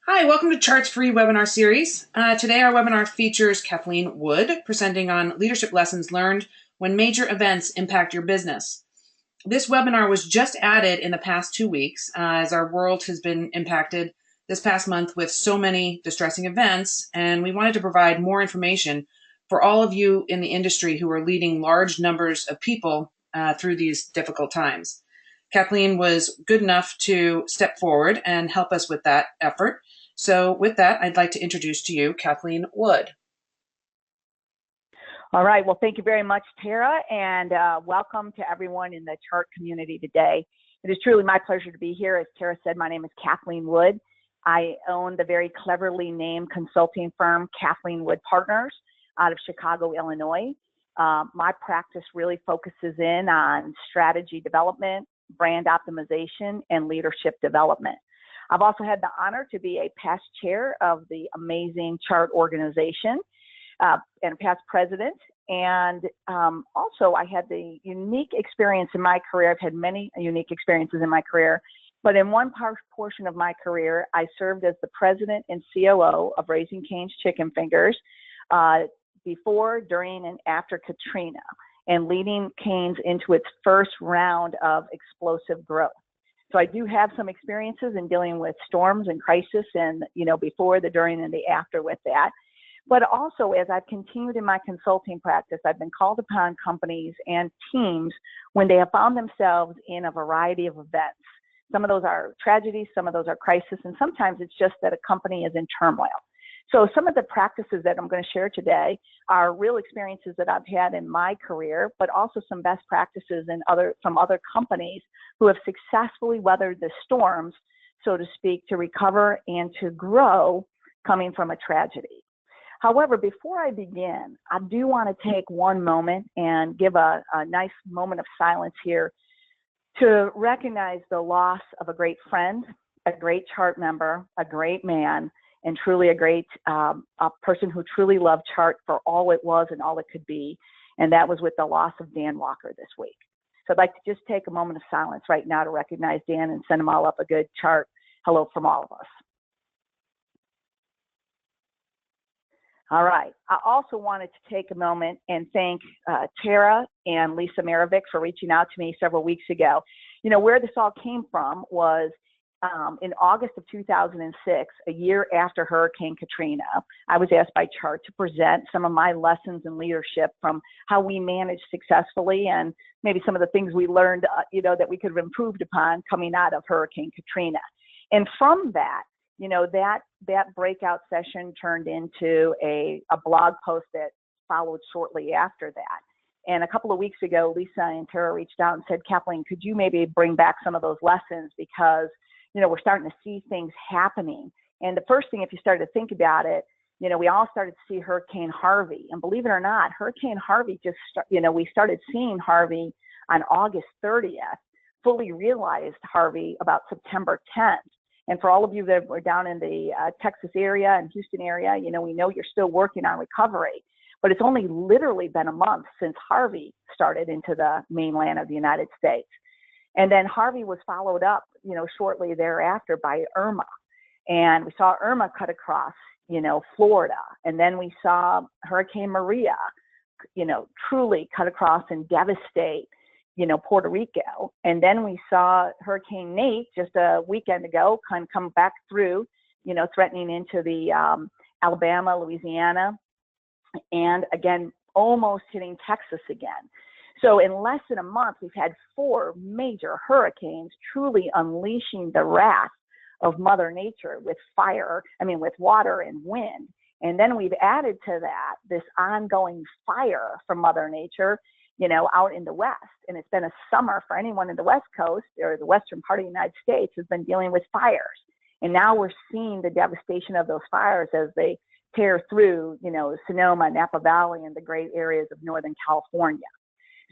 Hi, welcome to Charts Free webinar series. Today our webinar features Kathleen Wood presenting on leadership lessons learned when major events impact your business. This webinar was just added in the past 2 weeks as our world has been impacted this past month with so many distressing events, and we wanted to provide more information for all of you in the industry who are leading large numbers of people through these difficult times. Kathleen was good enough to step forward and help us with that effort. So with that, I'd like to introduce to you Kathleen Wood. All right, well, thank you very much, Tara, and welcome to everyone in the chart community today. It is truly my pleasure to be here. As Tara said, my name is Kathleen Wood. I own the very cleverly named consulting firm, Kathleen Wood Partners, out of Chicago, Illinois. My practice really focuses in on strategy development, brand optimization, and leadership development. I've also had the honor to be a past chair of the amazing chart organization and past president. And also I had the unique experience in my career. I've had many unique experiences in my career, but in one portion of my career, I served as the president and COO of Raising Cane's Chicken Fingers before, during, and after Katrina, and leading Cane's into its first round of explosive growth. So I do have some experiences in dealing with storms and crisis and, before, the during, and the after with that. But also, as I've continued in my consulting practice, I've been called upon companies and teams when they have found themselves in a variety of events. Some of those are tragedies, some of those are crisis, and sometimes it's just that a company is in turmoil. So some of the practices that I'm going to share today are real experiences that I've had in my career, but also some best practices from other companies who have successfully weathered the storms, so to speak, to recover and to grow coming from a tragedy. However, before I begin, I do want to take one moment and give a nice moment of silence here to recognize the loss of a great friend, a great chart member, a great man, and truly a great a person who truly loved chart for all it was and all it could be. And that was with the loss of Dan Walker this week. So I'd like to just take a moment of silence right now to recognize Dan and send them all up a good chart hello from all of us. All right. I also wanted to take a moment and thank Tara and Lisa Marovic for reaching out to me several weeks ago. Where this all came from was in August of 2006, a year after Hurricane Katrina, I was asked by Chart to present some of my lessons in leadership from how we managed successfully and maybe some of the things we learned, that we could have improved upon coming out of Hurricane Katrina. And from that, that breakout session turned into a blog post that followed shortly after that. And a couple of weeks ago, Lisa and Tara reached out and said, Kathleen, could you maybe bring back some of those lessons? Because we're starting to see things happening. And the first thing, if you started to think about it, we all started to see Hurricane Harvey. And believe it or not, Hurricane Harvey we started seeing Harvey on August 30th, fully realized Harvey about September 10th. And for all of you that were down in the Texas area and Houston area, we know you're still working on recovery. But it's only literally been a month since Harvey started into the mainland of the United States. And then Harvey was followed up, shortly thereafter by Irma. And we saw Irma cut across, Florida. And then we saw Hurricane Maria, truly cut across and devastate, Puerto Rico. And then we saw Hurricane Nate just a weekend ago come back through, threatening into the Alabama, Louisiana, and again, almost hitting Texas again. So in less than a month, we've had 4 major hurricanes truly unleashing the wrath of Mother Nature with with water and wind. And then we've added to that this ongoing fire from Mother Nature, out in the West. And it's been a summer for anyone in the West Coast or the Western part of the United States has been dealing with fires. And now we're seeing the devastation of those fires as they tear through, Sonoma, Napa Valley, and the great areas of Northern California.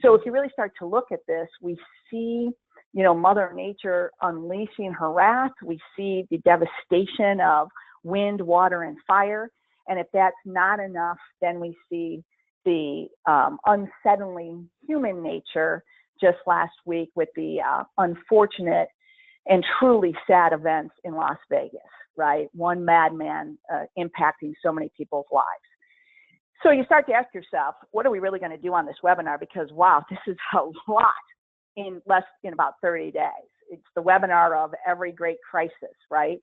So if you really start to look at this, we see, Mother Nature unleashing her wrath. We see the devastation of wind, water, and fire. And if that's not enough, then we see the unsettling human nature just last week with the unfortunate and truly sad events in Las Vegas, right? One madman impacting so many people's lives. So you start to ask yourself, what are we really going to do on this webinar? Because, wow, this is a lot in about 30 days. It's the webinar of every great crisis, right?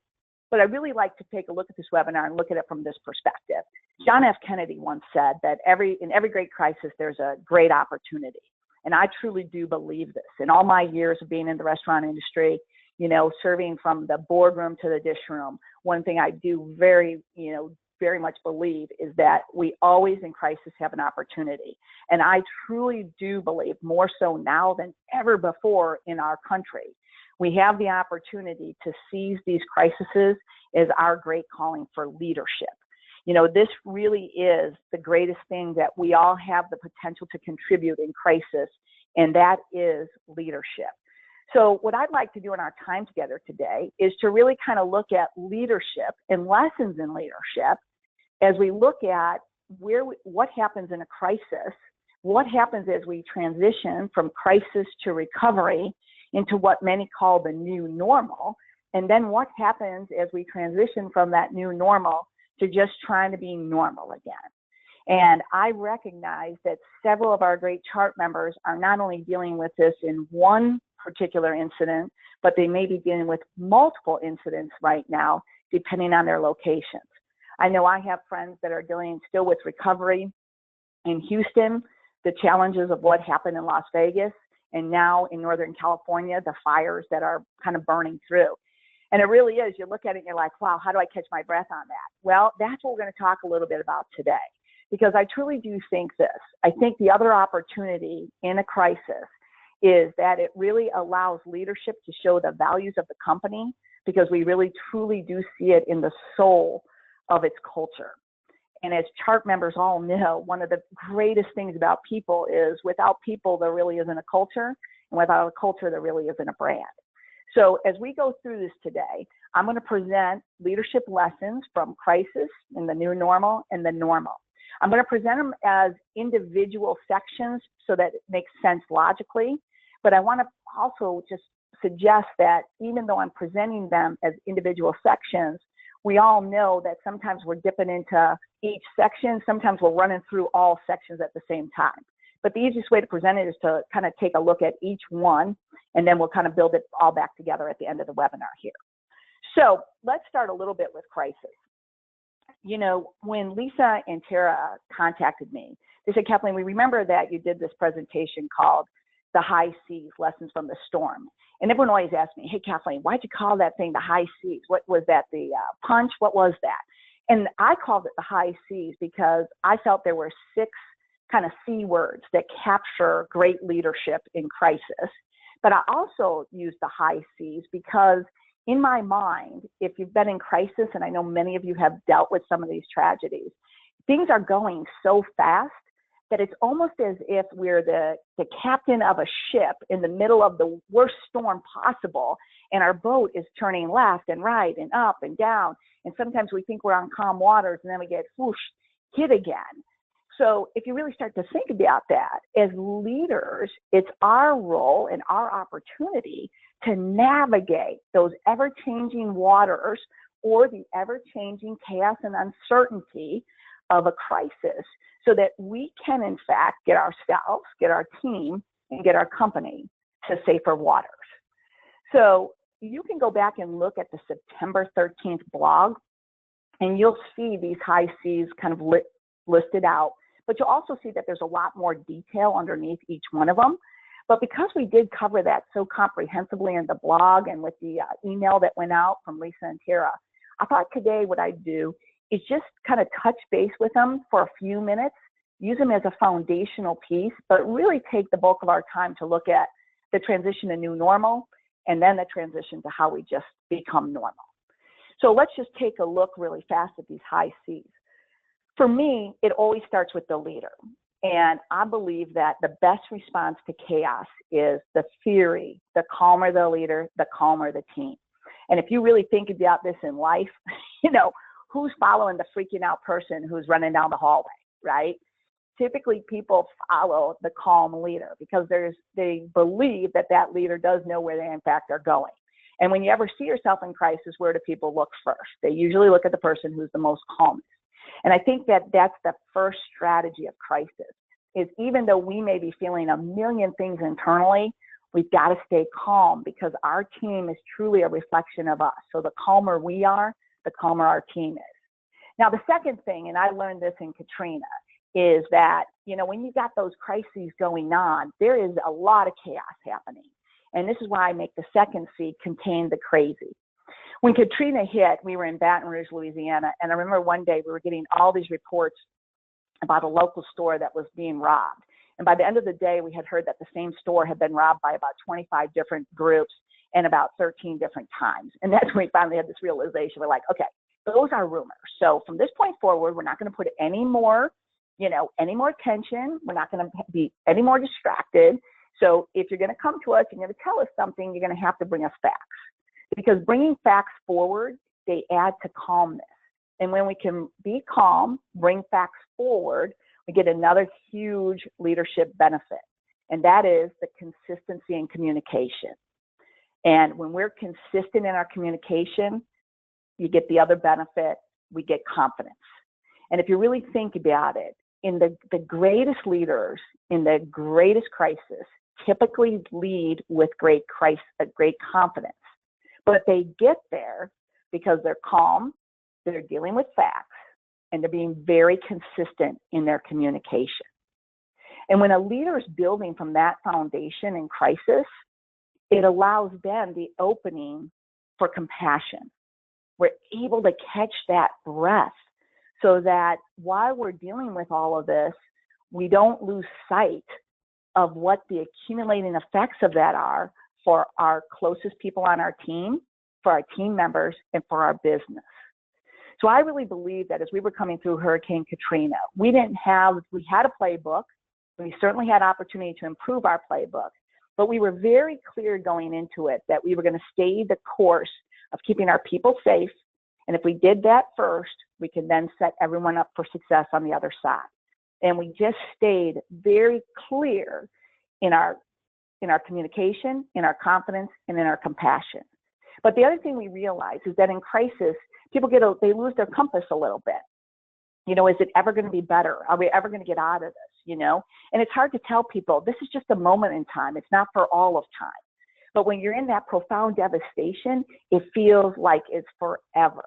But I really like to take a look at this webinar and look at it from this perspective. John F. Kennedy once said that in every great crisis, there's a great opportunity. And I truly do believe this. In all my years of being in the restaurant industry, you know, serving from the boardroom to the dish room, one thing I do very much believe is that we always in crisis have an opportunity. And I truly do believe, more so now than ever before in our country, we have the opportunity to seize these crises as our great calling for leadership. You know, this really is the greatest thing that we all have the potential to contribute in crisis, and that is leadership. So what I'd like to do in our time together today is to really kind of look at leadership and lessons in leadership as we look at what happens in a crisis, what happens as we transition from crisis to recovery into what many call the new normal, and then what happens as we transition from that new normal to just trying to be normal again. And I recognize that several of our great chart members are not only dealing with this in one particular incident, but they may be dealing with multiple incidents right now, depending on their locations. I know I have friends that are dealing still with recovery in Houston, the challenges of what happened in Las Vegas, and now in Northern California, the fires that are kind of burning through. And it really is, you look at it and you're like, wow, how do I catch my breath on that? Well, that's what we're going to talk a little bit about today, because I truly do think this. I think the other opportunity in a crisis is that it really allows leadership to show the values of the company, because we really truly do see it in the soul of its culture. And as chart members all know, one of the greatest things about people is without people, there really isn't a culture. And without a culture, there really isn't a brand. So as we go through this today, I'm going to present leadership lessons from crisis and the new normal and the normal. I'm going to present them as individual sections so that it makes sense logically. But I want to also just suggest that even though I'm presenting them as individual sections, we all know that sometimes we're dipping into each section. Sometimes we're running through all sections at the same time. But the easiest way to present it is to kind of take a look at each one, and then we'll kind of build it all back together at the end of the webinar here. So let's start a little bit with crisis. You know, when Lisa and Tara contacted me, they said, Kathleen, we remember that you did this presentation called The High Seas, Lessons from the Storm. And everyone always asks me, hey, Kathleen, why'd you call that thing the high seas? What was that, the punch? What was that? And I called it the high seas because I felt there were 6 kind of C words that capture great leadership in crisis. But I also used the high seas because in my mind, if you've been in crisis, and I know many of you have dealt with some of these tragedies, things are going so fast that it's almost as if we're the captain of a ship in the middle of the worst storm possible, and our boat is turning left and right and up and down. And sometimes we think we're on calm waters, and then we get whoosh, hit again. So if you really start to think about that, as leaders, it's our role and our opportunity to navigate those ever-changing waters or the ever-changing chaos and uncertainty of a crisis, so that we can, in fact, get ourselves, get our team, and get our company to safer waters. So you can go back and look at the September 13th blog, and you'll see these high seas kind of listed out. But you'll also see that there's a lot more detail underneath each one of them. But because we did cover that so comprehensively in the blog and with the email that went out from Lisa and Tara, I thought today what I'd do is just kind of touch base with them for a few minutes, use them as a foundational piece, but really take the bulk of our time to look at the transition to new normal and then the transition to how we just become normal. So let's just take a look really fast at these high C's. For me, it always starts with the leader. And I believe that the best response to chaos is the theory, the calmer the leader, the calmer the team. And if you really think about this in life, you know, who's following the freaking out person who's running down the hallway, right? Typically people follow the calm leader because they believe that that leader does know where they in fact are going. And when you ever see yourself in crisis, where do people look first? They usually look at the person who's the most calmest. And I think that that's the first strategy of crisis, is even though we may be feeling a million things internally, we've got to stay calm, because our team is truly a reflection of us. So the calmer we are, the calmer our team is. Now, the second thing, and I learned this in Katrina, is that, when you got those crises going on, there is a lot of chaos happening. And this is why I make the second C, contain the crazy. When Katrina hit, we were in Baton Rouge, Louisiana, and I remember one day we were getting all these reports about a local store that was being robbed. And by the end of the day, we had heard that the same store had been robbed by about 25 different groups and about 13 different times. And that's when we finally had this realization. We're like, okay, those are rumors. So from this point forward, we're not going to put any more tension. We're not going to be any more distracted. So if you're going to come to us, you're going to tell us something, you're going to have to bring us facts. Because bringing facts forward, they add to calmness. And when we can be calm, bring facts forward, we get another huge leadership benefit. And that is the consistency in communication. And when we're consistent in our communication, you get the other benefit, we get confidence. And if you really think about it, in the greatest leaders, in the greatest crisis, typically lead with great confidence. But they get there because they're calm, they're dealing with facts, and they're being very consistent in their communication. And when a leader is building from that foundation in crisis, it allows them the opening for compassion. We're able to catch that breath so that while we're dealing with all of this, we don't lose sight of what the accumulating effects of that are for our closest people on our team, for our team members, and for our business. So I really believe that as we were coming through Hurricane Katrina, we had a playbook. We certainly had opportunity to improve our playbook, but we were very clear going into it that we were going to stay the course of keeping our people safe. And if we did that first, we could then set everyone up for success on the other side. And we just stayed very clear in our communication, in our confidence, and in our compassion. But the other thing we realize is that in crisis, people they lose their compass a little bit. Is it ever going to be better? Are we ever going to get out of this? And it's hard to tell people this is just a moment in time. It's not for all of time. But when you're in that profound devastation, it feels like it's forever.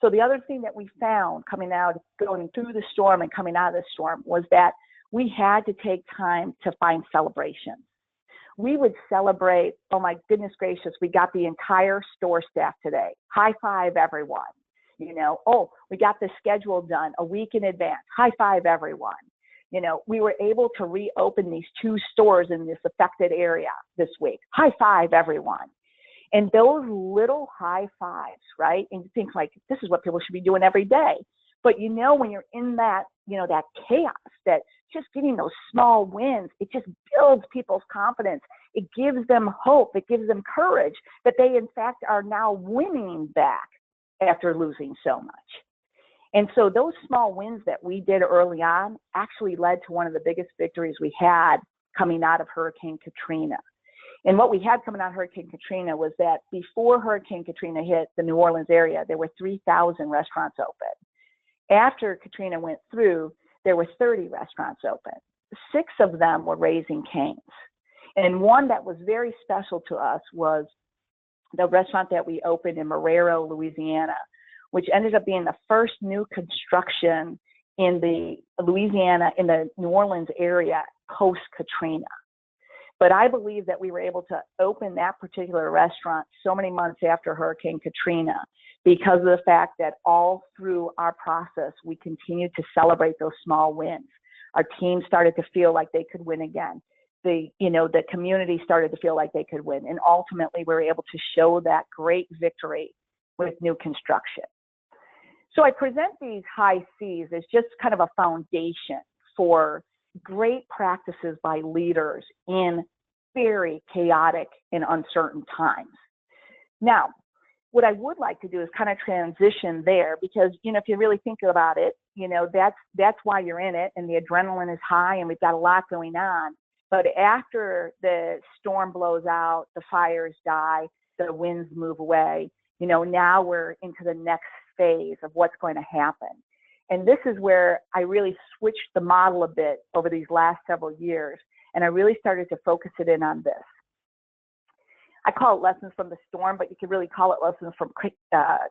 So the other thing that we found going through the storm and coming out of the storm was that we had to take time to find celebrations. We would celebrate, oh my goodness gracious, we got the entire store staff today. High five, everyone. Oh, we got the schedule done a week in advance. High five, everyone. We were able to reopen these 2 stores in this affected area this week. High five, everyone. And those little high fives, right? And you think like, this is what people should be doing every day. But when you're in that, that chaos, that just getting those small wins, it just builds people's confidence. It gives them hope. It gives them courage that they, in fact, are now winning back after losing so much. And so those small wins that we did early on actually led to one of the biggest victories we had coming out of Hurricane Katrina. And what we had coming out of Hurricane Katrina was that before Hurricane Katrina hit the New Orleans area, there were 3,000 restaurants open. After Katrina went through, there were 30 restaurants open. 6 of them were Raising Cane's. And one that was very special to us was the restaurant that we opened in Marrero, Louisiana, which ended up being the first new construction in the New Orleans area post-Katrina. But I believe that we were able to open that particular restaurant so many months after Hurricane Katrina because of the fact that all through our process, we continued to celebrate those small wins. Our team started to feel like they could win again. The community started to feel like they could win. And ultimately, we were able to show that great victory with new construction. So I present these high C's as just kind of a foundation for great practices by leaders in very chaotic and uncertain times. Now, what I would like to do is kind of transition there because, if you really think about it, that's why you're in it and the adrenaline is high and we've got a lot going on. But after the storm blows out, the fires die, the winds move away, now we're into the next phase of what's going to happen. And this is where I really switched the model a bit over these last several years. And I really started to focus it in on this. I call it lessons from the storm, but you could really call it lessons from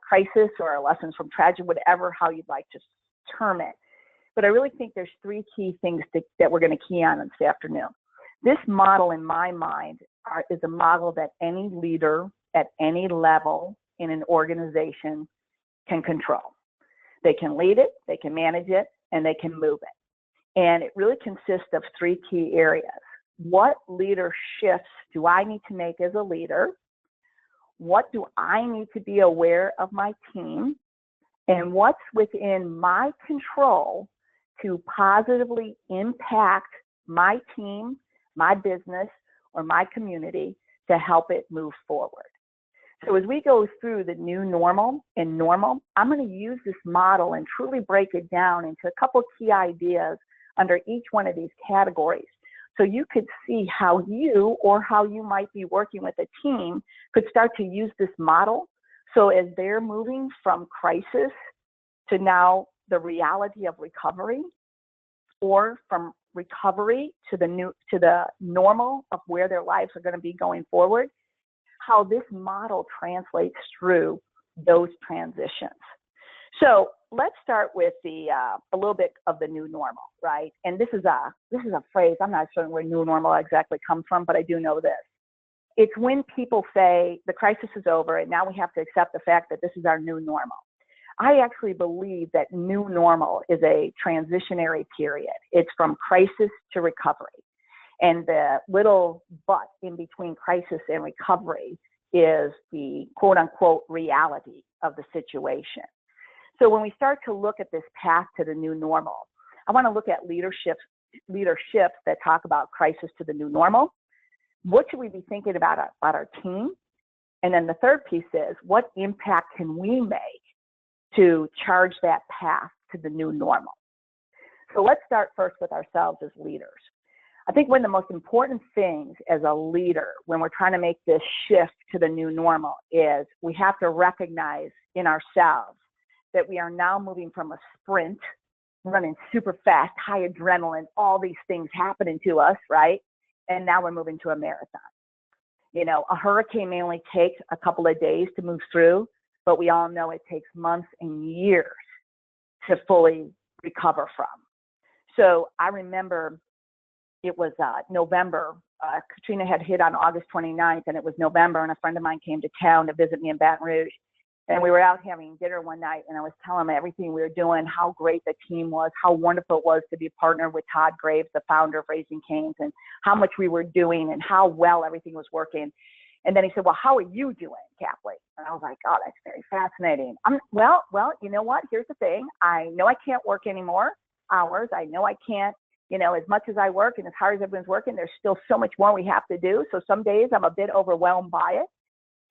crisis or lessons from tragedy, whatever, how you'd like to term it. But I really think there's three key things that we're going to key on this afternoon. This model, in my mind, is a model that any leader at any level in an organization can control. They can lead it, they can manage it, and they can move it. And it really consists of three key areas. What leader shifts do I need to make as a leader? What do I need to be aware of my team? And what's within my control to positively impact my team, my business, or my community to help it move forward? So as we go through the new normal and normal, I'm going to use this model and truly break it down into a couple key ideas under each one of these categories. So you could see how you or how you might be working with a team could start to use this model. So as they're moving from crisis to now the reality of recovery, or from recovery to the normal of where their lives are going to be going forward, how this model translates through those transitions. So let's start with a little bit of the new normal, right? And this is a phrase, I'm not sure where new normal exactly comes from, but I do know this. It's when people say the crisis is over and now we have to accept the fact that this is our new normal. I actually believe that new normal is a transitionary period. It's from crisis to recovery. And the little but in between crisis and recovery is the quote unquote reality of the situation. So when we start to look at this path to the new normal, I want to look at leaderships that talk about crisis to the new normal. What should we be thinking about our team? And then the third piece is, what impact can we make to charge that path to the new normal? So let's start first with ourselves as leaders. I think one of the most important things as a leader when we're trying to make this shift to the new normal is we have to recognize in ourselves that we are now moving from a sprint, running super fast, high adrenaline, all these things happening to us, right? And now we're moving to a marathon. A hurricane may only take a couple of days to move through, but we all know it takes months and years to fully recover from. So I remember it was November. Katrina had hit on August 29th, and it was November, and a friend of mine came to town to visit me in Baton Rouge. And we were out having dinner one night, and I was telling him everything we were doing, how great the team was, how wonderful it was to be partnered with Todd Graves, the founder of Raising Cane's, and how much we were doing and how well everything was working. And then he said, well, how are you doing, Kathleen? And I was like, oh, that's very fascinating. Well, you know what? Here's the thing. I know I can't work any more hours. I know I can't, as much as I work and as hard as everyone's working, there's still so much more we have to do. So some days I'm a bit overwhelmed by it.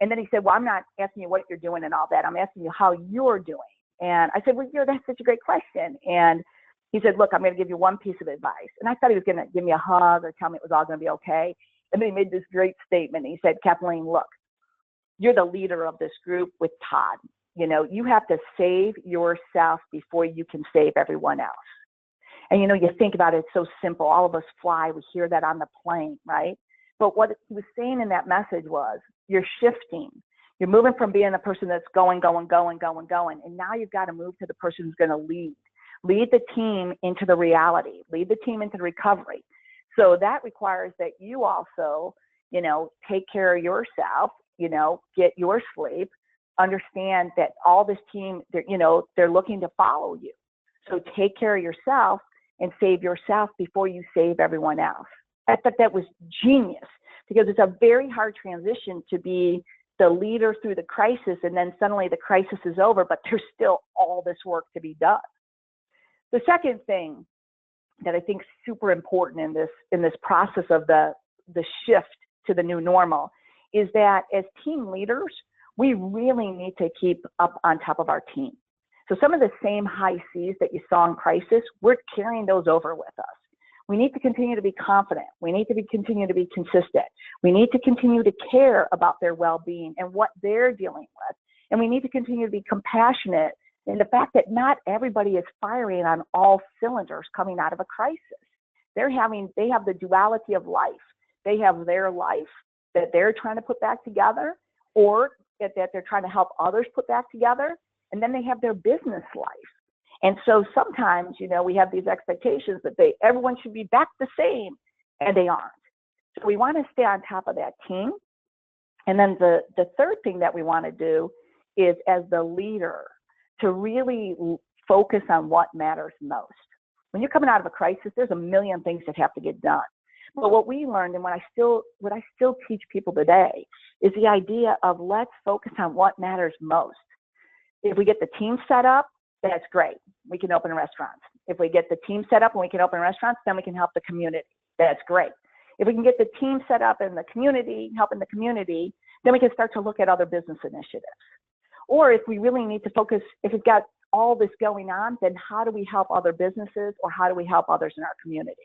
And then he said, well, I'm not asking you what you're doing and all that. I'm asking you how you're doing. And I said, well, that's such a great question. And he said, look, I'm going to give you one piece of advice. And I thought he was going to give me a hug or tell me it was all going to be okay. And then he made this great statement. He said, Kathleen, look, you're the leader of this group with Todd. You have to save yourself before you can save everyone else. And, you think about it, it's so simple. All of us fly. We hear that on the plane, right? But what he was saying in that message was, you're shifting. You're moving from being the person that's going. And now you've got to move to the person who's going to lead the team into the reality, lead the team into the recovery. So that requires that you also, take care of yourself, get your sleep, understand that all this team, they're looking to follow you. So take care of yourself and save yourself before you save everyone else. I thought that was genius, because it's a very hard transition to be the leader through the crisis, and then suddenly the crisis is over, but there's still all this work to be done. The second thing that I think is super important in this process of the shift to the new normal is that as team leaders, we really need to keep up on top of our team. So some of the same high seas that you saw in crisis, we're carrying those over with us. We need to continue to be confident. We need to continue to be consistent. We need to continue to care about their well-being and what they're dealing with. And we need to continue to be compassionate in the fact that not everybody is firing on all cylinders coming out of a crisis. They have the duality of life. They have their life that they're trying to put back together, or that they're trying to help others put back together. And then they have their business life. And so sometimes, we have these expectations that everyone should be back the same, and they aren't. So we want to stay on top of that team. And then the third thing that we want to do is, as the leader, to really focus on what matters most. When you're coming out of a crisis, there's a million things that have to get done. But what we learned, and what I still teach people today, is the idea of let's focus on what matters most. If we get the team set up, that's great. We can open restaurants. If we get the team set up and we can open restaurants, then we can help the community. That's great. If we can get the team set up in the community, helping the community, then we can start to look at other business initiatives. Or if we really need to focus, if we've got all this going on, then how do we help other businesses, or how do we help others in our community?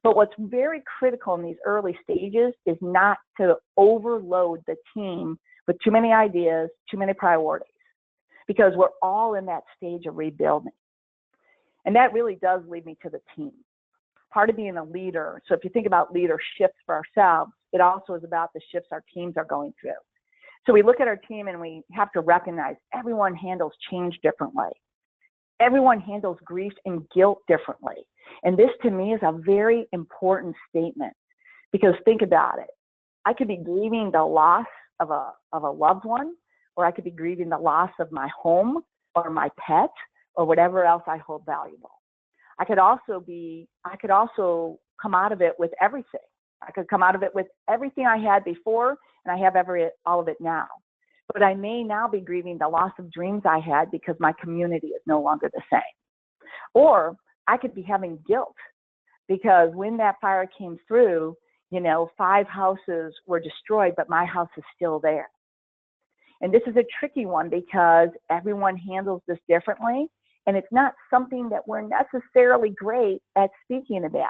But what's very critical in these early stages is not to overload the team with too many ideas, too many priorities, because we're all in that stage of rebuilding. And that really does lead me to the team. Part of being a leader, so if you think about leaderships for ourselves, it also is about the shifts our teams are going through. So we look at our team and we have to recognize everyone handles change differently. Everyone handles grief and guilt differently. And this to me is a very important statement, because think about it. I could be grieving the loss of a loved one, or I could be grieving the loss of my home or my pet or whatever else I hold valuable. I could also come out of it with everything. I could come out of it with everything I had before, and I have all of it now. But I may now be grieving the loss of dreams I had because my community is no longer the same. Or I could be having guilt because when that fire came through, 5 houses were destroyed, but my house is still there. And this is a tricky one because everyone handles this differently, and it's not something that we're necessarily great at speaking about.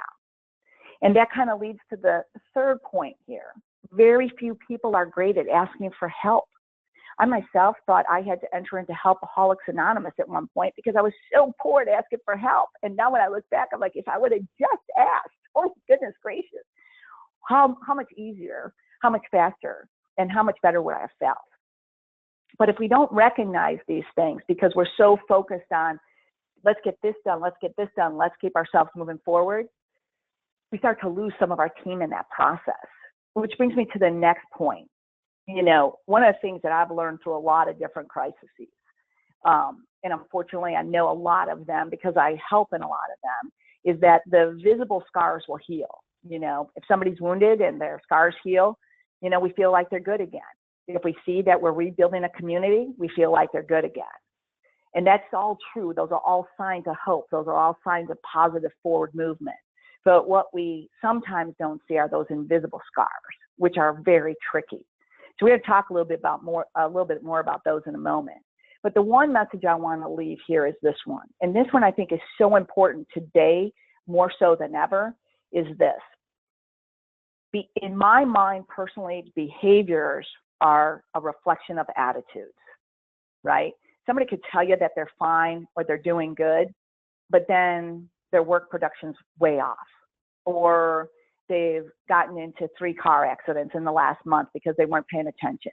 And that kind of leads to the third point here. Very few people are great at asking for help. I myself thought I had to enter into Helpaholics Anonymous at one point because I was so poor at asking for help. And now when I look back, I'm like, if I would have just asked, oh goodness gracious, how much easier, how much faster, and how much better would I have felt? But if we don't recognize these things because we're so focused on, let's get this done, let's keep ourselves moving forward, we start to lose some of our team in that process, which brings me to the next point. One of the things that I've learned through a lot of different crises, and unfortunately I know a lot of them because I help in a lot of them, is that the visible scars will heal. If somebody's wounded and their scars heal, we feel like they're good again. If we see that we're rebuilding a community, we feel like they're good again. And that's all true. Those are all signs of hope. Those are all signs of positive forward movement. But what we sometimes don't see are those invisible scars, which are very tricky. So we're going to talk a little bit more about those in a moment. But the one message I want to leave here is this one. And this one I think is so important today, more so than ever, is this. In my mind, personally, behaviors are a reflection of attitudes, right? Somebody could tell you that they're fine or they're doing good, but then their work production's way off, or they've gotten into 3 car accidents in the last month because they weren't paying attention,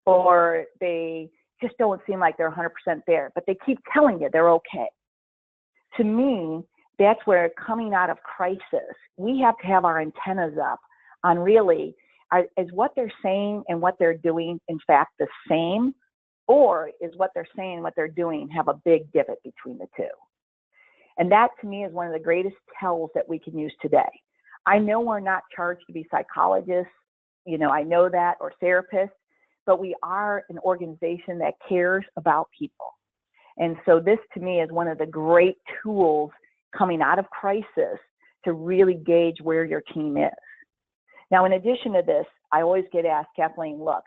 or they just don't seem like they're 100% there, but they keep telling you they're okay. To me, that's where coming out of crisis, we have to have our antennas up on really, is what they're saying and what they're doing, in fact, the same, or is what they're saying and what they're doing have a big divot between the two? And that, to me, is one of the greatest tells that we can use today. I know we're not charged to be psychologists, I know that, or therapists, but we are an organization that cares about people. And so this, to me, is one of the great tools coming out of crisis to really gauge where your team is. Now, in addition to this, I always get asked, Kathleen, look,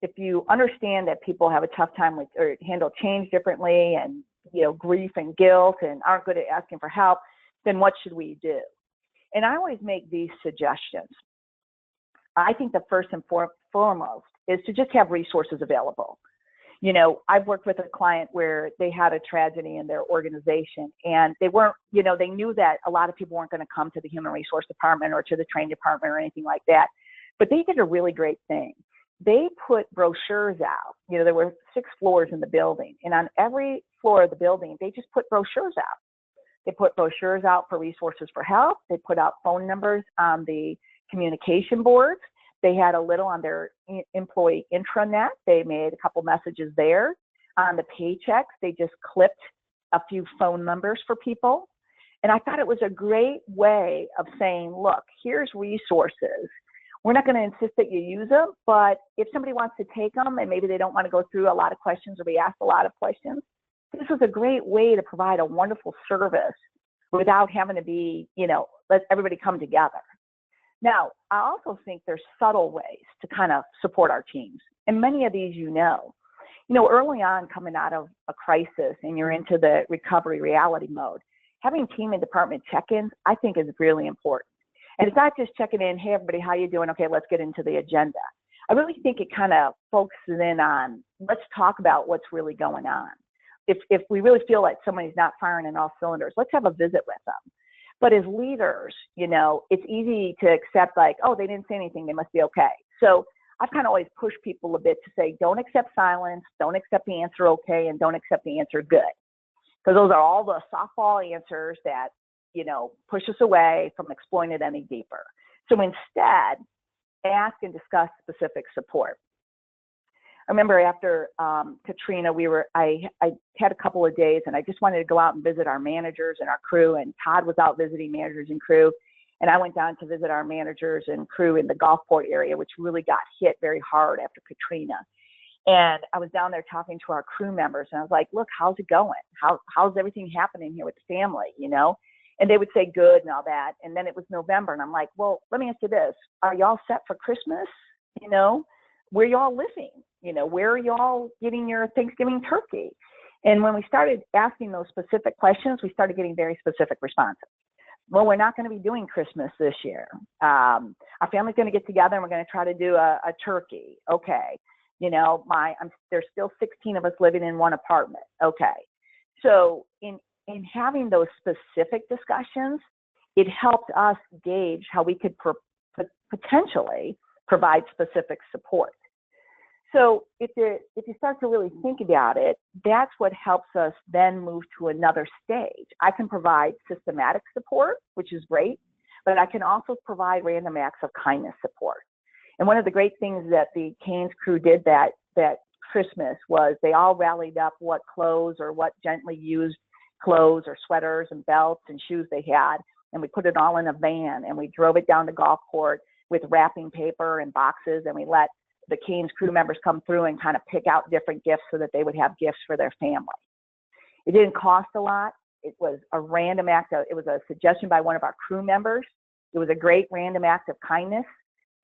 if you understand that people have a tough time with or handle change differently and, grief and guilt and aren't good at asking for help, then what should we do? And I always make these suggestions. I think the first and foremost is to just have resources available. I've worked with a client where they had a tragedy in their organization, and they weren't, they knew that a lot of people weren't going to come to the human resource department or to the training department or anything like that. But they did a really great thing. They put brochures out. There were 6 floors in the building, and on every floor of the building, they just put brochures out. They put brochures out for resources for help. They put out phone numbers on the communication boards. They had a little on their employee intranet. They made a couple messages there. On the paychecks, they just clipped a few phone numbers for people. And I thought it was a great way of saying, look, here's resources. We're not going to insist that you use them, but if somebody wants to take them and maybe they don't want to go through a lot of questions or be asked a lot of questions, this was a great way to provide a wonderful service without having to be, let everybody come together. Now, I also think there's subtle ways to kind of support our teams. And many of these, early on coming out of a crisis and you're into the recovery reality mode, having team and department check-ins, I think is really important. And it's not just checking in, hey, everybody, how you doing? Okay, let's get into the agenda. I really think it kind of focuses in on, let's talk about what's really going on. If we really feel like somebody's not firing in all cylinders, let's have a visit with them. But as leaders, it's easy to accept like, oh, they didn't say anything, they must be okay. So I've kind of always pushed people a bit to say, don't accept silence, don't accept the answer okay, and don't accept the answer good. Because those are all the softball answers that, push us away from exploring it any deeper. So instead, ask and discuss specific support. I remember after Katrina, I had a couple of days and I just wanted to go out and visit our managers and our crew, and Todd was out visiting managers and crew. And I went down to visit our managers and crew in the Gulfport area, which really got hit very hard after Katrina. And I was down there talking to our crew members and I was like, look, how's it going? How's everything happening here with the family, And they would say good and all that. And then it was November and I'm like, well, let me ask you this. Are y'all set for Christmas? Where y'all living? Where are y'all getting your Thanksgiving turkey? And when we started asking those specific questions, we started getting very specific responses. Well, we're not going to be doing Christmas this year. Our family's going to get together and we're going to try to do a turkey. Okay. There's still 16 of us living in one apartment. Okay. So in having those specific discussions, it helped us gauge how we could potentially provide specific support. So if you start to really think about it, that's what helps us then move to another stage. I can provide systematic support, which is great, but I can also provide random acts of kindness support. And one of the great things that the Canes crew did that Christmas was they all rallied up what clothes or what gently used clothes or sweaters and belts and shoes they had, and we put it all in a van and we drove it down to Gulfport with wrapping paper and boxes, and we let the Canes crew members come through and kind of pick out different gifts so that they would have gifts for their family. It didn't cost a lot. It was a random act it was a suggestion by one of our crew members. It was a great random act of kindness,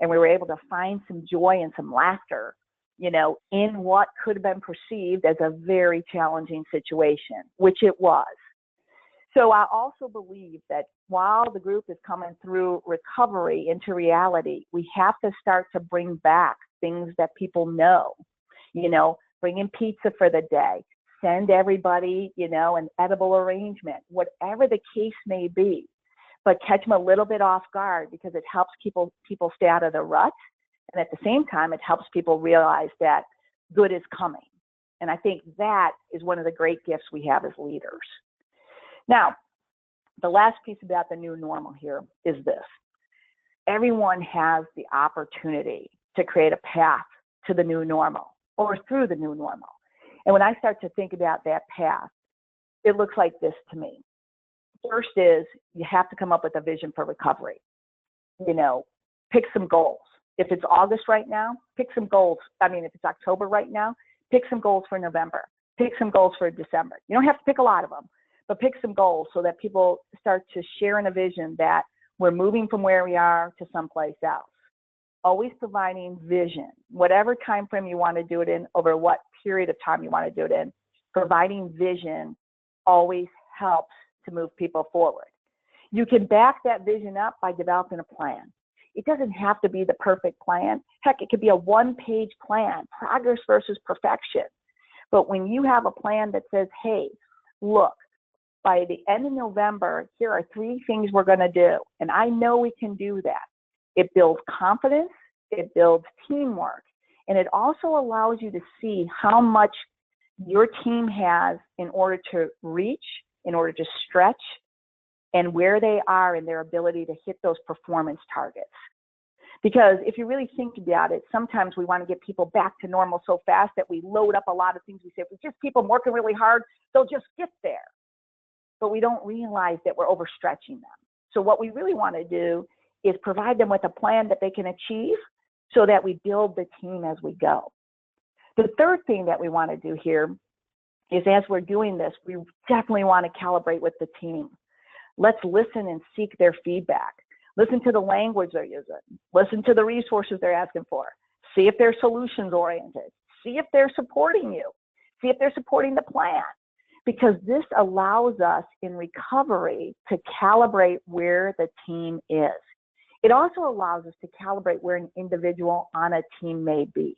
and we were able to find some joy and some laughter, in what could have been perceived as a very challenging situation, which it was. So I also believe that while the group is coming through recovery into reality, we have to start to bring back things that people know, bring in pizza for the day, send everybody, an edible arrangement, whatever the case may be, but catch them a little bit off guard because it helps people stay out of the rut. And at the same time, it helps people realize that good is coming. And I think that is one of the great gifts we have as leaders. Now, the last piece about the new normal here is this. Everyone has the opportunity to create a path to the new normal or through the new normal. And when I start to think about that path, it looks like this to me. First is you have to come up with a vision for recovery. Pick some goals. If it's August right now, pick some goals. If it's October right now, pick some goals for November. Pick some goals for December. You don't have to pick a lot of them, but pick some goals so that people start to share in a vision that we're moving from where we are to someplace else. Always providing vision, whatever time frame you want to do it in, over what period of time you want to do it in, providing vision always helps to move people forward. You can back that vision up by developing a plan. It doesn't have to be the perfect plan. Heck, it could be a one-page plan, progress versus perfection. But when you have a plan that says, hey, look, by the end of November, here are 3 things we're going to do. And I know we can do that. It builds confidence. It builds teamwork. And it also allows you to see how much your team has in order to reach, in order to stretch, and where they are in their ability to hit those performance targets. Because if you really think about it, sometimes we want to get people back to normal so fast that we load up a lot of things. We say, if we just keep them working really hard, they'll just get there. But we don't realize that we're overstretching them. So what we really want to do is provide them with a plan that they can achieve so that we build the team as we go. The third thing that we want to do here is, as we're doing this, we definitely want to calibrate with the team. Let's listen and seek their feedback. Listen to the language they're using. Listen to the resources they're asking for. See if they're solutions oriented. See if they're supporting you. See if they're supporting the plan. Because this allows us in recovery to calibrate where the team is. It also allows us to calibrate where an individual on a team may be.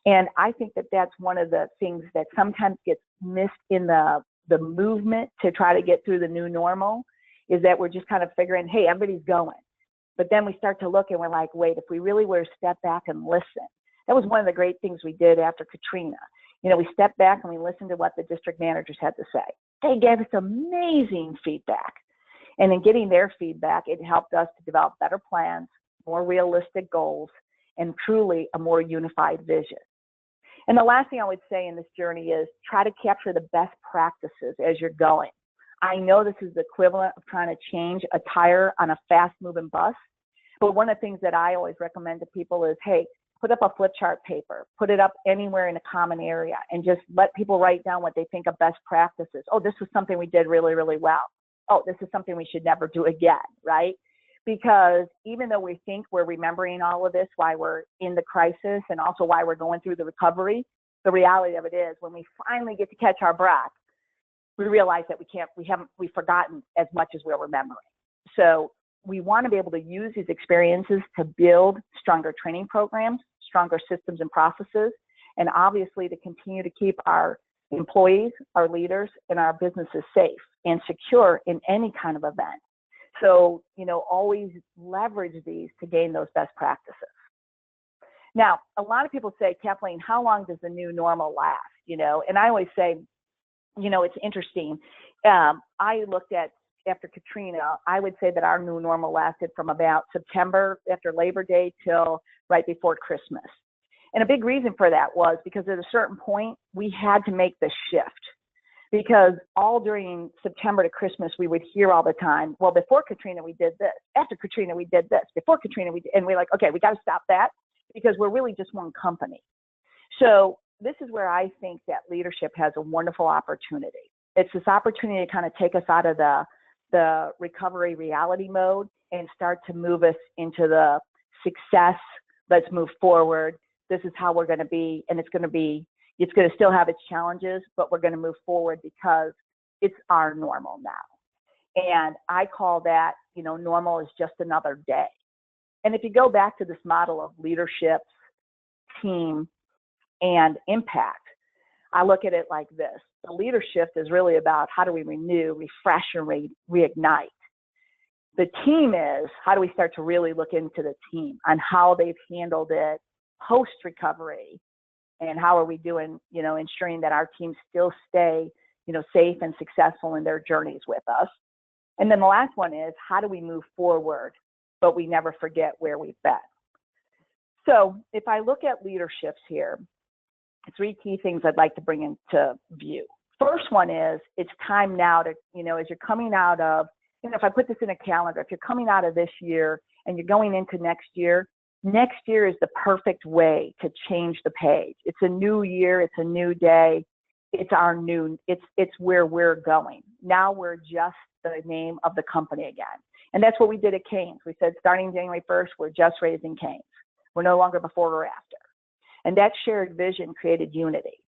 And I think that that's one of the things that sometimes gets missed in the movement to try to get through the new normal, is that we're just kind of figuring, hey, everybody's going. But then we start to look and we're like, wait, if we really were to step back and listen. That was one of the great things we did after Katrina. You know, we stepped back and we listened to what the district managers had to say. They gave us amazing feedback. And in getting their feedback, it helped us to develop better plans, more realistic goals, and truly a more unified vision. And the last thing I would say in this journey is try to capture the best practices as you're going. I know this is the equivalent of trying to change a tire on a fast-moving bus, but one of the things that I always recommend to people is, hey, put up a flip chart paper, put it up anywhere in a common area, and just let people write down what they think of best practices. Oh, this was something we did really, really well. Oh, this is something we should never do again, right? Because even though we think we're remembering all of this, why we're in the crisis and also why we're going through the recovery, the reality of it is when we finally get to catch our breath, we realize that we've forgotten as much as we're remembering. So we want to be able to use these experiences to build stronger training programs, stronger systems and processes, and obviously to continue to keep our employees, our leaders, and our businesses safe and secure in any kind of event. So, always leverage these to gain those best practices. Now, a lot of people say, Kathleen, how long does the new normal last? And I always say, it's interesting. I looked at, after Katrina, I would say that our new normal lasted from about September after Labor Day till right before Christmas. And a big reason for that was because at a certain point, we had to make the shift. Because all during September to Christmas, we would hear all the time, well, before Katrina, we did this. After Katrina, we did this. Before Katrina, we did, and we're like, okay, we got to stop that because we're really just one company. So this is where I think that leadership has a wonderful opportunity. It's this opportunity to kind of take us out of the recovery reality mode and start to move us into the success. Let's move forward. This is how we're going to be, and it's going to still have its challenges, but we're going to move forward because it's our normal now. And I call that, normal is just another day. And if you go back to this model of leadership, team, and impact, I look at it like this. The leadership is really about how do we renew, refresh, and reignite. The team is how do we start to really look into the team on how they've handled it post-recovery. And how are we doing, ensuring that our teams still stay, safe and successful in their journeys with us. And then the last one is how do we move forward, but we never forget where we've been. So if I look at leaderships here, 3 key things I'd like to bring into view. First one is it's time now to, as you're coming out of, if I put this in a calendar, if you're coming out of this year and you're going into next year is the perfect way to change the page. It's a new year. It's a new day. It's where we're going. Now we're just the name of the company again. And that's what we did at Canes. We said starting January 1st, we're just raising Canes. We're no longer before or after. And that shared vision created unity.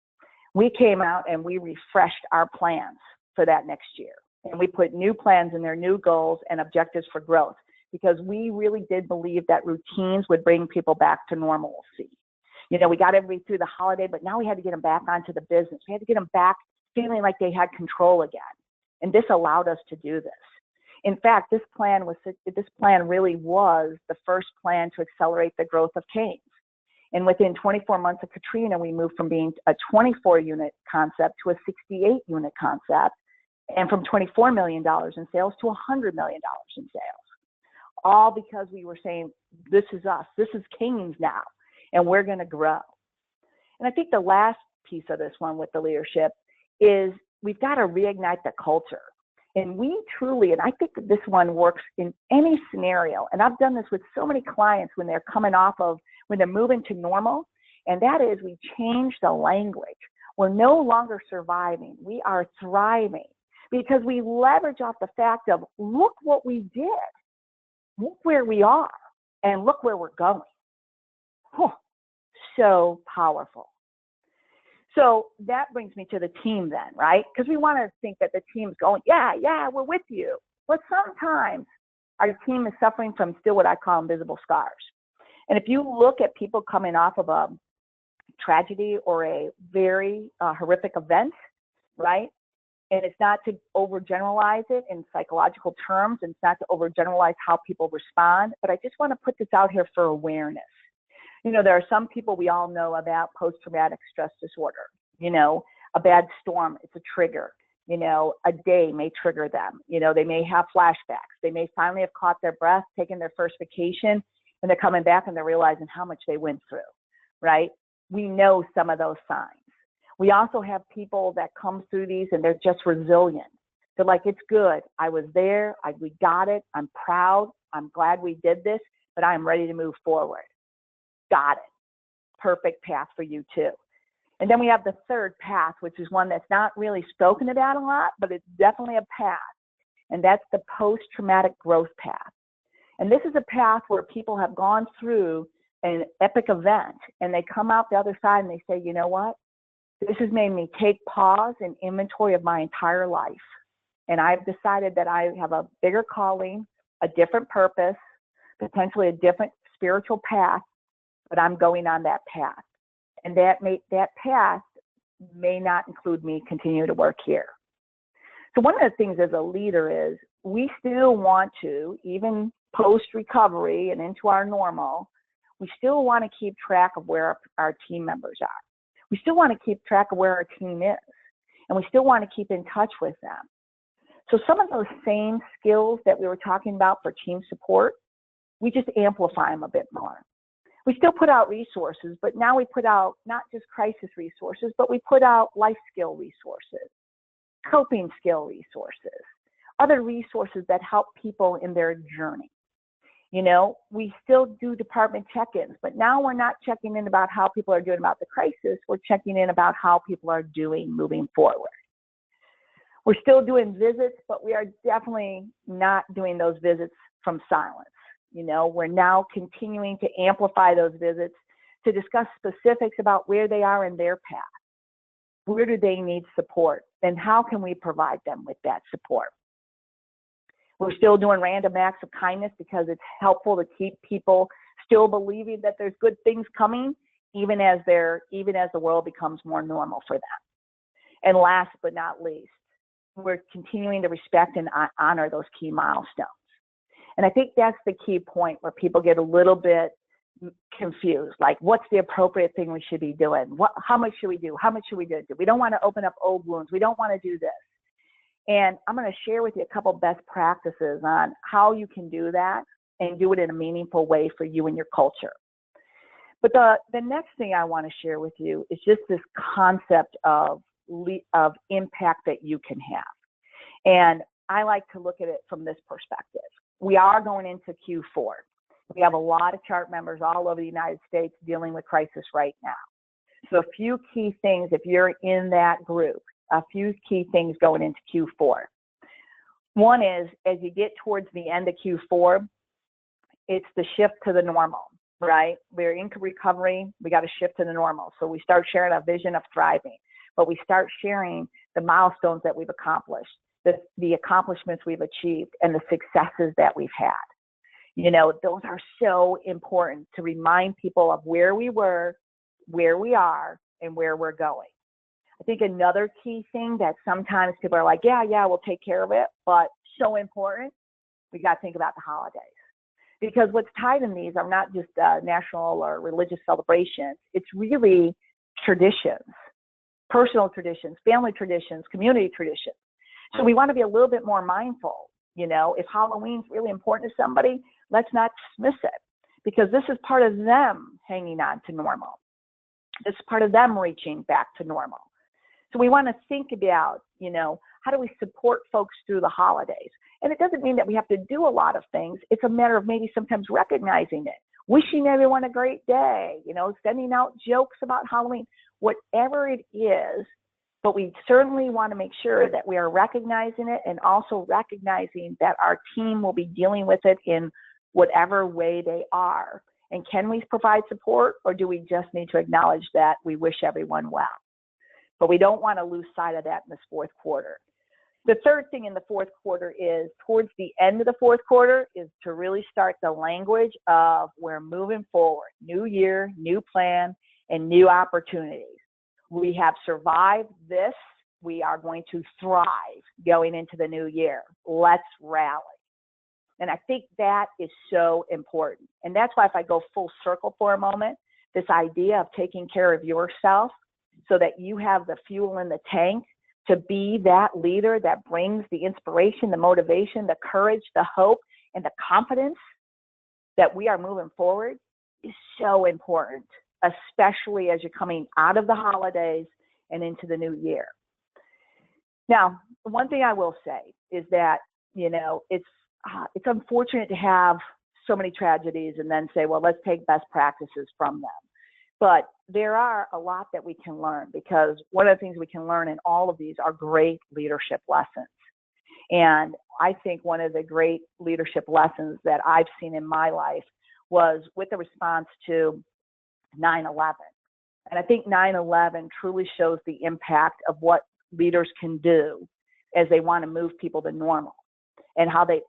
We came out and we refreshed our plans for that next year. And we put new plans in there, new goals and objectives for growth, because we really did believe that routines would bring people back to normalcy. You know, we got everybody through the holiday, but now we had to get them back onto the business. We had to get them back feeling like they had control again. And this allowed us to do this. In fact, this plan really was the first plan to accelerate the growth of Canes. And within 24 months of Katrina, we moved from being a 24-unit concept to a 68-unit concept, and from $24 million in sales to $100 million in sales. All because we were saying, this is us, this is Canes now, and we're going to grow. And I think the last piece of this one with the leadership is we've got to reignite the culture. And we truly, and I think this one works in any scenario, and I've done this with so many clients when they're when they're moving to normal, and that is we change the language. We're no longer surviving, we are thriving, because we leverage off the fact of, look what we did, look where we are, and look where we're going. So powerful. So that brings me to the team then, right? Because we want to think that the team's going, yeah, we're with you. But sometimes our team is suffering from still what I call invisible scars. And if you look at people coming off of a tragedy or a very horrific event, right? And it's not to overgeneralize it in psychological terms, and it's not to overgeneralize how people respond, but I just want to put this out here for awareness. You know, there are some people we all know about post-traumatic stress disorder. You know, a bad storm, it's a trigger. You know, a day may trigger them. You know, they may have flashbacks. They may finally have caught their breath, taken their first vacation, and they're coming back and they're realizing how much they went through, right? We know some of those signs. We also have people that come through these and they're just resilient. They're like, it's good. I was there. We got it. I'm proud. I'm glad we did this, but I'm ready to move forward. Got it. Perfect path for you too. And then we have the third path, which is one that's not really spoken about a lot, but it's definitely a path. And that's the post-traumatic growth path. And this is a path where people have gone through an epic event and they come out the other side and they say, you know what? This has made me take pause and inventory of my entire life. And I've decided that I have a bigger calling, a different purpose, potentially a different spiritual path, but I'm going on that path. And that path may not include me continuing to work here. So one of the things as a leader is we still want to, even post-recovery and into our normal, we still want to keep track of where our team members are. We still want to keep track of where our team is. And we still want to keep in touch with them. So some of those same skills that we were talking about for team support, we just amplify them a bit more. We still put out resources, but now we put out not just crisis resources, but we put out life skill resources, coping skill resources, other resources that help people in their journey. You know, we still do department check-ins, but now we're not checking in about how people are doing about the crisis. We're checking in about how people are doing moving forward. We're still doing visits, but we are definitely not doing those visits from silence. You know, we're now continuing to amplify those visits to discuss specifics about where they are in their path. Where do they need support? And how can we provide them with that support? We're still doing random acts of kindness because it's helpful to keep people still believing that there's good things coming, even as the world becomes more normal for them. And last but not least, we're continuing to respect and honor those key milestones. And I think that's the key point where people get a little bit confused. Like, what's the appropriate thing we should be doing? How much should we do? How much should we do? We don't want to open up old wounds. We don't want to do this. And I'm going to share with you a couple best practices on how you can do that and do it in a meaningful way for you and your culture. But the next thing I want to share with you is just this concept of impact that you can have. And I like to look at it from this perspective. We are going into Q4. We have a lot of chart members all over the United States dealing with crisis right now. So a few key things, if you're in that group, a few key things going into Q4. One is, as you get towards the end of Q4, it's the shift to the normal, right? We're in recovery. We got to shift to the normal. So we start sharing a vision of thriving, but we start sharing the milestones that we've accomplished. the accomplishments we've achieved and the successes that we've had. Those are so important to remind people of where we were, where we are, and where we're going. I think another key thing that sometimes people are like, yeah, we'll take care of it, but so important, we got to think about the holidays. Because what's tied in these are not just national or religious celebrations. It's really traditions, personal traditions, family traditions, community traditions. So we want to be a little bit more mindful. If Halloween's really important to somebody, let's not dismiss it, because this is part of them hanging on to normal. This is part of them reaching back to normal. So we want to think about, how do we support folks through the holidays? And it doesn't mean that we have to do a lot of things. It's a matter of maybe sometimes recognizing it, wishing everyone a great day, sending out jokes about Halloween, whatever it is. But we certainly want to make sure that we are recognizing it, and also recognizing that our team will be dealing with it in whatever way they are. And can we provide support, or do we just need to acknowledge that we wish everyone well? But we don't want to lose sight of that in this fourth quarter. The third thing in the fourth quarter is, towards the end of the fourth quarter, is to really start the language of we're moving forward, new year, new plan, and new opportunities. We have survived this. We are going to thrive going into the new year. Let's rally. And I think that is so important. And that's why, if I go full circle for a moment, this idea of taking care of yourself so that you have the fuel in the tank to be that leader that brings the inspiration, the motivation, the courage, the hope, and the confidence that we are moving forward, is so important, especially as you're coming out of the holidays and into the new year. Now, one thing I will say is that, it's unfortunate to have so many tragedies and then say, well, let's take best practices from them. But there are a lot that we can learn, because one of the things we can learn in all of these are great leadership lessons. And I think one of the great leadership lessons that I've seen in my life was with the response to 9/11. And I think 9/11 truly shows the impact of what leaders can do as they want to move people to normal, and how they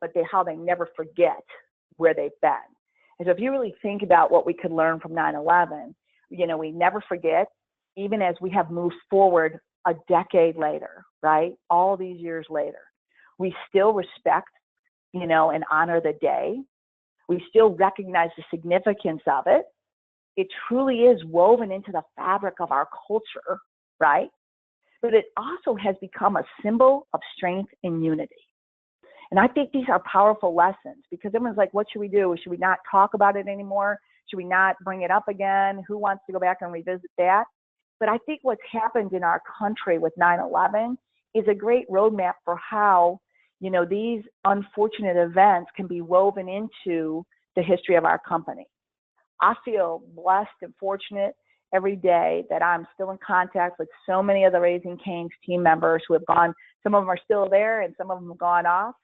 never forget where they've been. And so if you really think about what we could learn from 9/11, we never forget, even as we have moved forward a decade later, right? All these years later, we still respect, and honor the day. We still recognize the significance of it. It truly is woven into the fabric of our culture, right? But it also has become a symbol of strength and unity. And I think these are powerful lessons, because everyone's like, what should we do? Should we not talk about it anymore? Should we not bring it up again? Who wants to go back and revisit that? But I think what's happened in our country with 9/11 is a great roadmap for how, these unfortunate events can be woven into the history of our company. I feel blessed and fortunate every day that I'm still in contact with so many of the Raising Cane's team members who have gone. Some of them are still there, and some of them have gone off,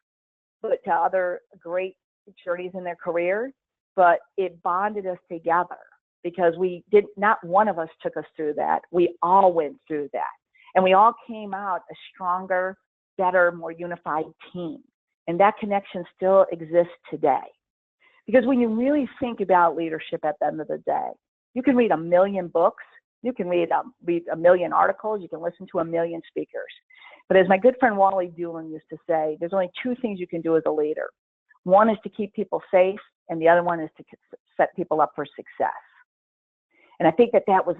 but to other great journeys in their careers. But it bonded us together, because not one of us took us through that. We all went through that. And we all came out a stronger, better, more unified team. And that connection still exists today. Because when you really think about leadership at the end of the day, you can read 1 million books, you can read a million articles, you can listen to 1 million speakers. But as my good friend Wally Doolin used to say, there's only 2 things you can do as a leader. One is to keep people safe, and the other one is to set people up for success. And I think that was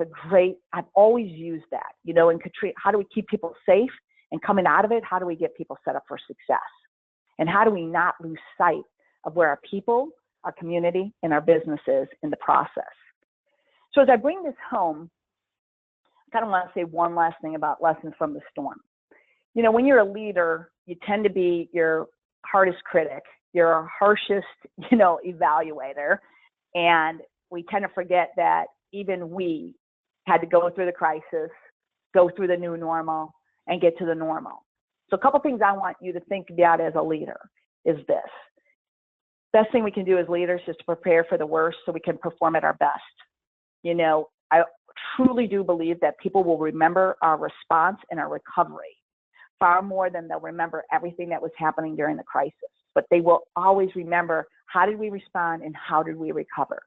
I've always used that, in Katrina, how do we keep people safe? And coming out of it, how do we get people set up for success? And how do we not lose sight of where our people, our community, and our business is in the process? So as I bring this home, I kind of want to say one last thing about lessons from the storm. When you're a leader, you tend to be your hardest critic, your harshest, evaluator. And we tend to forget that even we had to go through the crisis, go through the new normal, and get to the normal. So a couple things I want you to think about as a leader is this. Best thing we can do as leaders is to prepare for the worst so we can perform at our best. I truly do believe that people will remember our response and our recovery far more than they'll remember everything that was happening during the crisis. But they will always remember, how did we respond and how did we recover?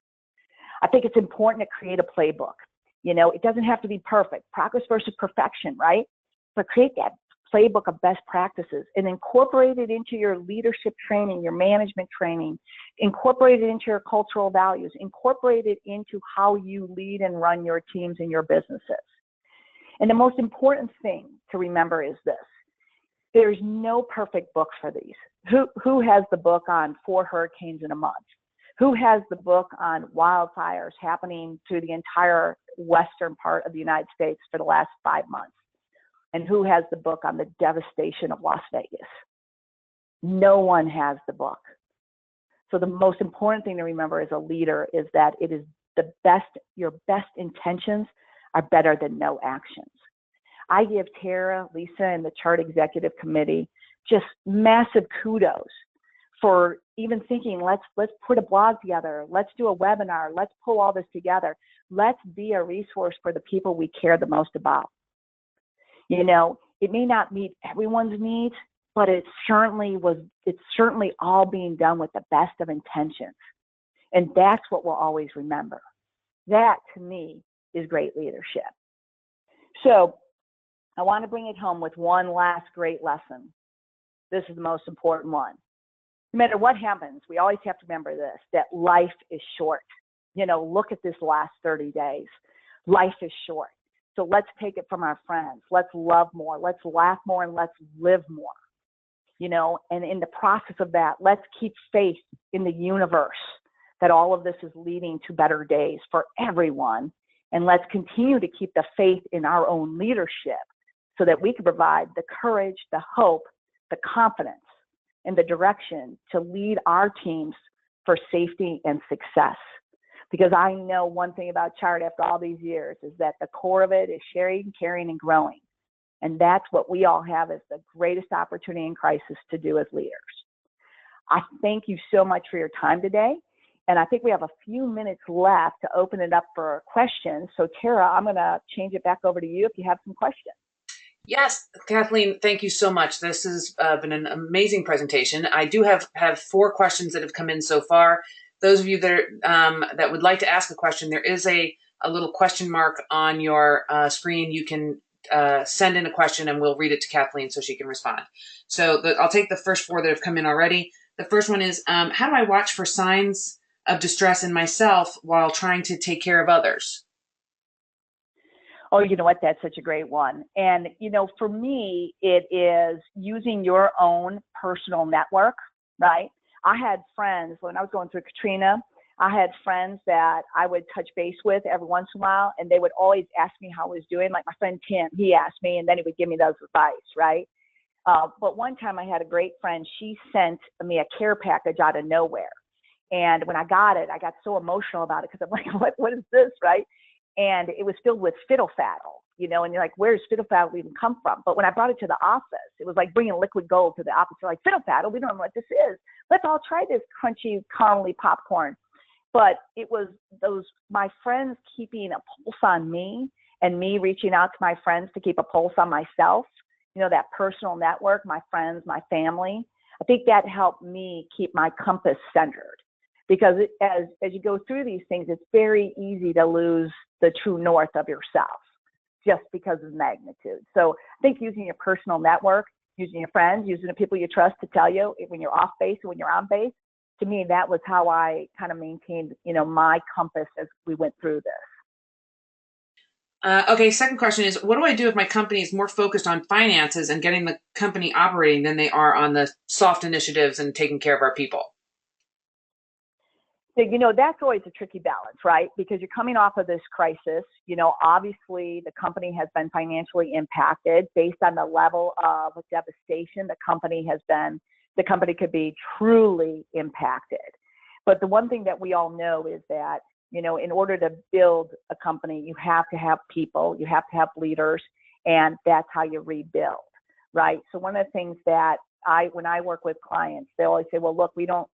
I think it's important to create a playbook. It doesn't have to be perfect. Progress versus perfection, right? But create that playbook of best practices and incorporate it into your leadership training, your management training, incorporate it into your cultural values, incorporate it into how you lead and run your teams and your businesses. And the most important thing to remember is this: there's no perfect book for these. Who has the book on 4 hurricanes in a month? Who has the book on wildfires happening through the entire western part of the United States for the last 5 months? And who has the book on the devastation of Las Vegas? No one has the book. So the most important thing to remember as a leader is that it is your best intentions are better than no actions. I give Tara, Lisa, and the Chart Executive Committee just massive kudos for even thinking, let's put a blog together, let's do a webinar, let's pull all this together. Let's be a resource for the people we care the most about. It may not meet everyone's needs, but it's certainly all being done with the best of intentions. And that's what we'll always remember. That, to me, is great leadership. So I want to bring it home with one last great lesson. This is the most important one. No matter what happens, we always have to remember this, that life is short. Look at this last 30 days. Life is short. So let's take it from our friends. Let's love more. Let's laugh more, and let's live more. And in the process of that, let's keep faith in the universe that all of this is leading to better days for everyone. And let's continue to keep the faith in our own leadership so that we can provide the courage, the hope, the confidence, and the direction to lead our teams for safety and success. Because I know one thing about Chart after all these years is that the core of it is sharing, caring, and growing. And that's what we all have as the greatest opportunity in crisis to do as leaders. I thank you so much for your time today. And I think we have a few minutes left to open it up for questions. So Tara, I'm going to change it back over to you if you have some questions. Yes, Kathleen, thank you so much. This has been an amazing presentation. I do have 4 questions that have come in so far. Those of you that would like to ask a question, there is a little question mark on your screen. You can send in a question and we'll read it to Kathleen so she can respond. So I'll take the first 4 that have come in already. The first one is, how do I watch for signs of distress in myself while trying to take care of others? Oh, you know what? That's such a great one. And, for me, it is using your own personal network, right? I had friends when I was going through Katrina. I had friends that I would touch base with every once in a while, and they would always ask me how I was doing. Like my friend Tim, he asked me, and then he would give me those advice, right? But one time I had a great friend. She sent me a care package out of nowhere. And when I got it, I got so emotional about it because I'm like, what is this, right? And it was filled with fiddle-faddle, and you're like, where does fiddle-faddle even come from? But when I brought it to the office, it was like bringing liquid gold to the office. They're like, fiddle-faddle, we don't know what this is. Let's all try this crunchy, caramely popcorn. But it was my friends keeping a pulse on me and me reaching out to my friends to keep a pulse on myself, that personal network, my friends, my family. I think that helped me keep my compass centered. Because as you go through these things, it's very easy to lose the true north of yourself just because of magnitude. So I think using your personal network, using your friends, using the people you trust to tell you when you're off base and when you're on base, to me, that was how I kind of maintained, my compass as we went through this. Okay, second question is, what do I do if my company is more focused on finances and getting the company operating than they are on the soft initiatives and taking care of our people? So, that's always a tricky balance, right? Because you're coming off of this crisis. Obviously the company has been financially impacted based on the level of devastation the company could be truly impacted. But the one thing that we all know is that, in order to build a company, you have to have people, you have to have leaders, and that's how you rebuild, right? So one of the things that when I work with clients, they always say, well, look, we don't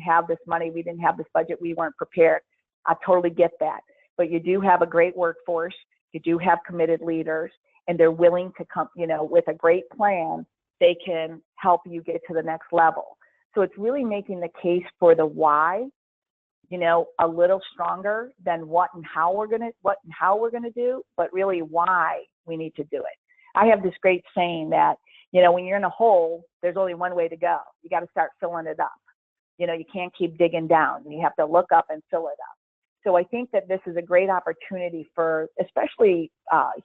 have this money. We didn't have this budget. We weren't prepared. I totally get that. But you do have a great workforce. you do have committed leaders, and they're willing to come, with a great plan, they can help you get to the next level. So it's really making the case for the why, a little stronger than what and how we're going to do, but really why we need to do it. I have this great saying that, when you're in a hole, there's only one way to go. You got to start filling it up. You can't keep digging down. You have to look up and fill it up. So I think that this is a great opportunity for especially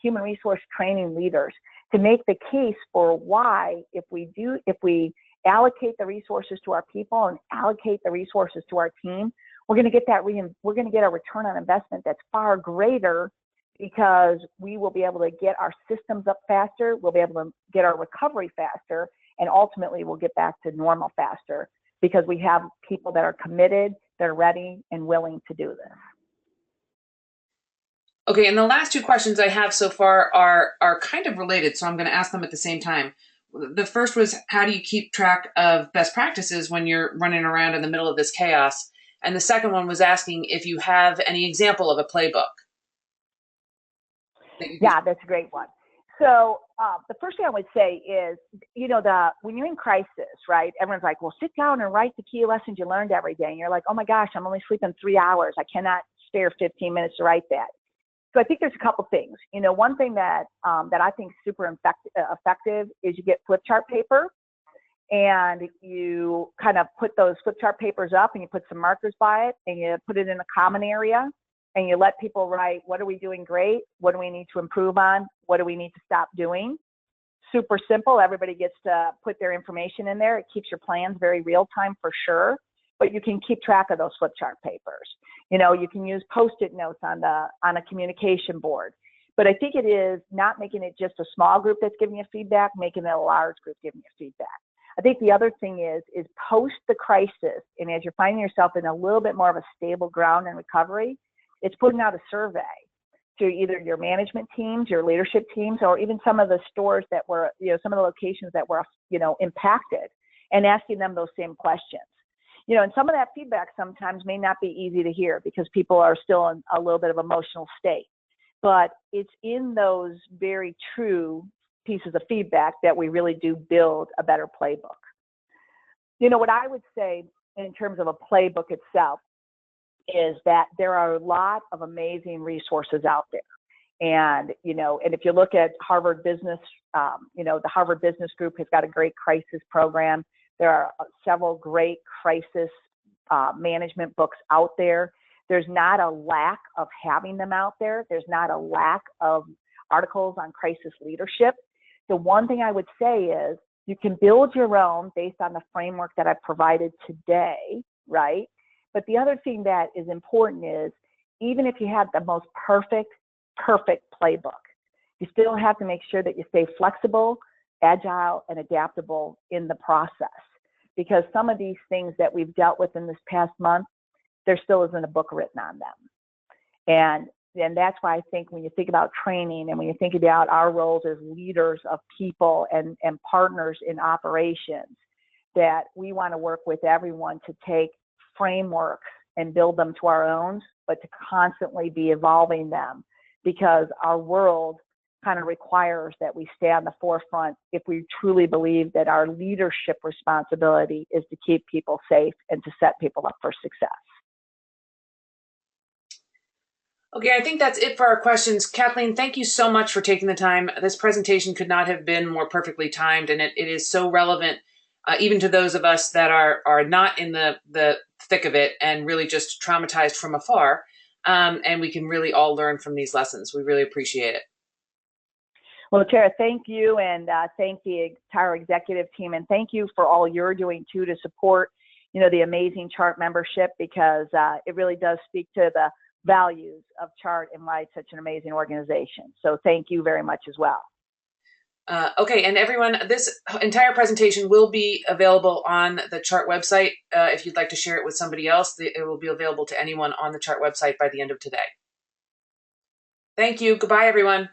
human resource training leaders to make the case for why, if we allocate the resources to our people and allocate the resources to our team, we're going to get a return on investment that's far greater, because we will be able to get our systems up faster, we'll be able to get our recovery faster, and ultimately we'll get back to normal faster because we have people that are committed, they're ready and willing to do this. Okay, and the last two questions I have so far are kind of related, so I'm going to ask them at the same time. The first was, how do you keep track of best practices when you're running around in the middle of this chaos? And the second one was asking if you have any example of a playbook. Yeah, that's a great one. So the first thing I would say is, when you're in crisis, right, everyone's like, well, sit down and write the key lessons you learned every day. And you're like, oh my gosh, I'm only sleeping 3 hours. I cannot spare 15 minutes to write that. So I think there's a couple things. One thing that I think is super effective is you get flip chart paper, and you kind of put those flip chart papers up, and you put some markers by it, and you put it in a common area, and you let people write, what are we doing great? What do we need to improve on? What do we need to stop doing? Super simple. Everybody gets to put their information in there. It keeps your plans very real time for sure, but you can keep track of those flip chart papers. You can use Post-it notes on a communication board. But I think it is not making it just a small group that's giving you feedback, making it a large group giving you feedback. I think the other thing is post the crisis, and as you're finding yourself in a little bit more of a stable ground in recovery, it's putting out a survey to either your management teams, your leadership teams, or even some of the stores that were, some of the locations that were, impacted, and asking them those same questions. And some of that feedback sometimes may not be easy to hear because people are still in a little bit of emotional state. But it's in those very true pieces of feedback that we really do build a better playbook. What I would say in terms of a playbook itself is that there are a lot of amazing resources out there. And, and if you look at Harvard Business, the Harvard Business Group has got a great crisis program. There are several great crisis management books out there. There's not a lack of having them out there. There's not a lack of articles on crisis leadership. The one thing I would say is you can build your own based on the framework that I've provided today, right? But the other thing that is important is, even if you have the most perfect playbook, you still have to make sure that you stay flexible, agile, and adaptable in the process. Because some of these things that we've dealt with in this past month, there still isn't a book written on them. And that's why I think when you think about training, and when you think about our roles as leaders of people and partners in operations, that we want to work with everyone to take frameworks and build them to our own, but to constantly be evolving them, because our world kind of requires that we stay on the forefront if we truly believe that our leadership responsibility is to keep people safe and to set people up for success. Okay, I think that's it for our questions. Kathleen, thank you so much for taking the time. This presentation could not have been more perfectly timed, and it is so relevant, even to those of us that are not in the thick of it and really just traumatized from afar. And we can really all learn from these lessons. We really appreciate it. Well, Tara, thank you, and thank the entire executive team, and thank you for all you're doing too to support, the amazing CHART membership, because it really does speak to the values of CHART and why it's such an amazing organization. So thank you very much as well. Okay, and everyone, this entire presentation will be available on the CHART website. If you'd like to share it with somebody else, it will be available to anyone on the CHART website by the end of today. Thank you. Goodbye, everyone.